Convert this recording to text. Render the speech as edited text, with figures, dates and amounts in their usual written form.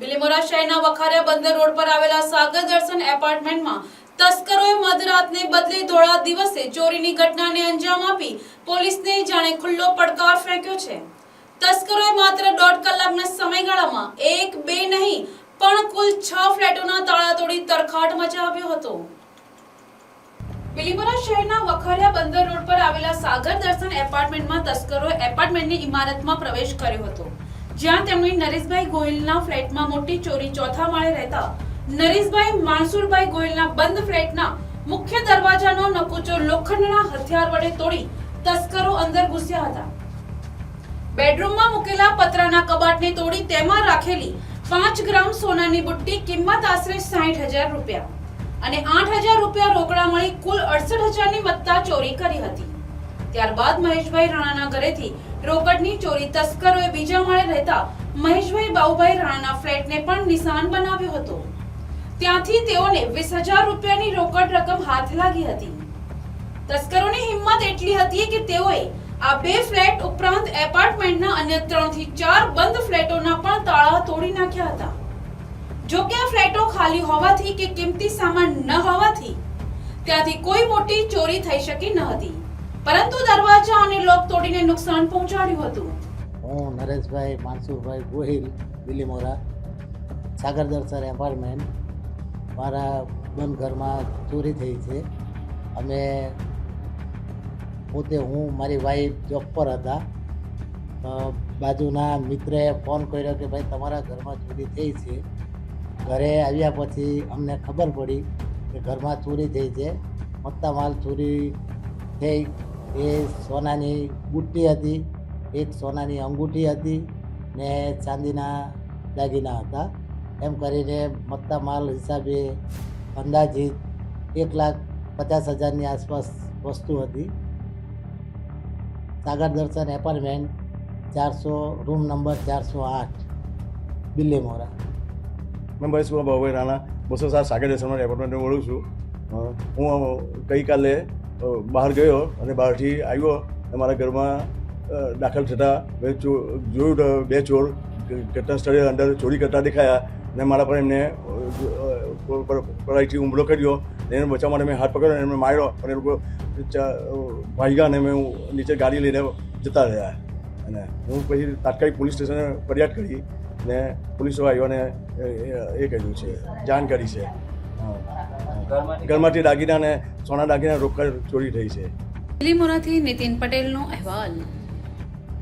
બિલીમોરા શહેરના વખારિયા બંદર રોડ પર આવેલા સાગર દર્શન એપાર્ટમેન્ટમાં તસ્કરોએ મધરાતને બદલે ધોળા દિવસે ચોરીની ઘટનાને અંજામ આપી પોલીસને જાણે ખુલ્લો પડકાર ફેંક્યો છે। તસ્કરોએ માત્ર 1.5 કલાકના સમયગાળામાં 1, 2 નહીં પણ કુલ 6 ફ્લેટોના તાળા તોડી તરખાટ મચાવ્યો હતો। બિલીમોરા શહેરના વખારિયા બંદર રોડ પર આવેલા સાગર દર્શન એપાર્ટમેન્ટમાં તસ્કરોએ એપાર્ટમેન્ટની ઇમારતમાં પ્રવેશ કર્યો હતો, જ્યાં તેમણે નરેશભાઈ ગોહિલના ફ્લેટમાં મોટી ચોરી ચોથા માળે રહેતા નરેશભાઈ માનસુરભાઈ ગોહિલના બંધ ફ્લેટના મુખ્ય દરવાજાનો નકુચો લોખંડના હથિયાર વડે તોડી તસ્કરો અંદર ઘૂસ્યા હતા। બેડરૂમમાં મૂકેલા પતરાના કબાટને તોડી તેમાં રાખેલી 5 ગ્રામ સોનાની બુટ્ટી કિંમત આશરે 60,000 રૂપિયા અને 8,000 રૂપિયા રોકડા મળી કુલ 68,000ની મત્તા ચોરી કરી હતી। ત્યારબાદ મહેશભાઈ રાણાના ઘરેથી રોકડની ચોરી તસ્કરોએ બીજા માળે રહેતા મહેશભાઈ બાઉભાઈ રાણાના ફ્લેટને પણ નિશાન બનાવ્યો હતો। ત્યાંથી તેઓને 20,000 રૂપિયાની રોકડ રકમ હાથ લાગી હતી। તસ્કરોની હિંમત એટલી હતી કે તેઓએ આ 2 ફ્લેટ ઉપરાંત એપાર્ટમેન્ટના અન્ય 3 થી 4 બંધ ફ્લેટોના પણ તાળા તોડી નાખ્યા હતા। જો કે આ ફ્લેટો ખાલી હોવાથી કે કિંમતી સામાન ન હોવાથી ત્યાંથી કોઈ મોટી ચોરી થઈ શકી ન હતી, પરંતુ દરવાજા અને લોક તોડીને નુકસાન પહોંચાડ્યું હતું। હું નરેશભાઈ માનસુરભાઈ ગોહિલ, બિલીમોરા, સાગર દર્શન એપાર્ટમેન્ટ, મારા બંધ ઘરમાં ચોરી થઈ છે। અમે પોતે હું મારી વાઈફ જોબ પર હતા, બાજુના મિત્રએ ફોન કર્યો કે ભાઈ તમારા ઘરમાં ચોરી થઈ છે। ઘરે આવ્યા પછી અમને ખબર પડી કે ઘરમાં ચોરી થઈ છે। મત્તા માલ ચોરી થઈ એ સોનાની બુટ્ટી હતી, એક સોનાની અંગૂઠી હતી ને ચાંદીના દાગીના હતા। એમ કરીને મત્તા માલ હિસાબે અંદાજિત 1,50,000ની આસપાસ વસ્તુ હતી। સાગર દર્શન એપાર્ટમેન્ટ 400 રૂમ નંબર 408 બિલીમોરા। મેં ભાઈ શું બાઉભાઈ રાણા 207 સાગર દર્શન એપાર્ટમેન્ટમાં બોલું છું। હું ગઈકાલે બહાર ગયો અને બહારથી આવ્યો અને મારા ઘરમાં દાખલ થતાં મેં જોયું તો 2 ચોર ઘટના સ્થળે અંદર ચોરી કરતા દેખાયા અને મારા પર એમને પરાઈથી હુમલો કર્યો। એને બચાવવા માટે મેં હાથ પકડ્યો અને એમને માર્યો અને એ લોકો ભાગ્યા અને મેં નીચે ગાડી લઈને જતા રહ્યા અને હું પછી તાત્કાલિક પોલીસ સ્ટેશને ફરિયાદ કરી ને પોલીસો આવ્યો અને એ કર્યું છે, જાણ કરી છે। ઘરમાંથી દાગીના અને સોના દાગીના રોકડ ચોરી થઈ છે। બિલીમોરાથી નીતિન પટેલનો અહેવાલ।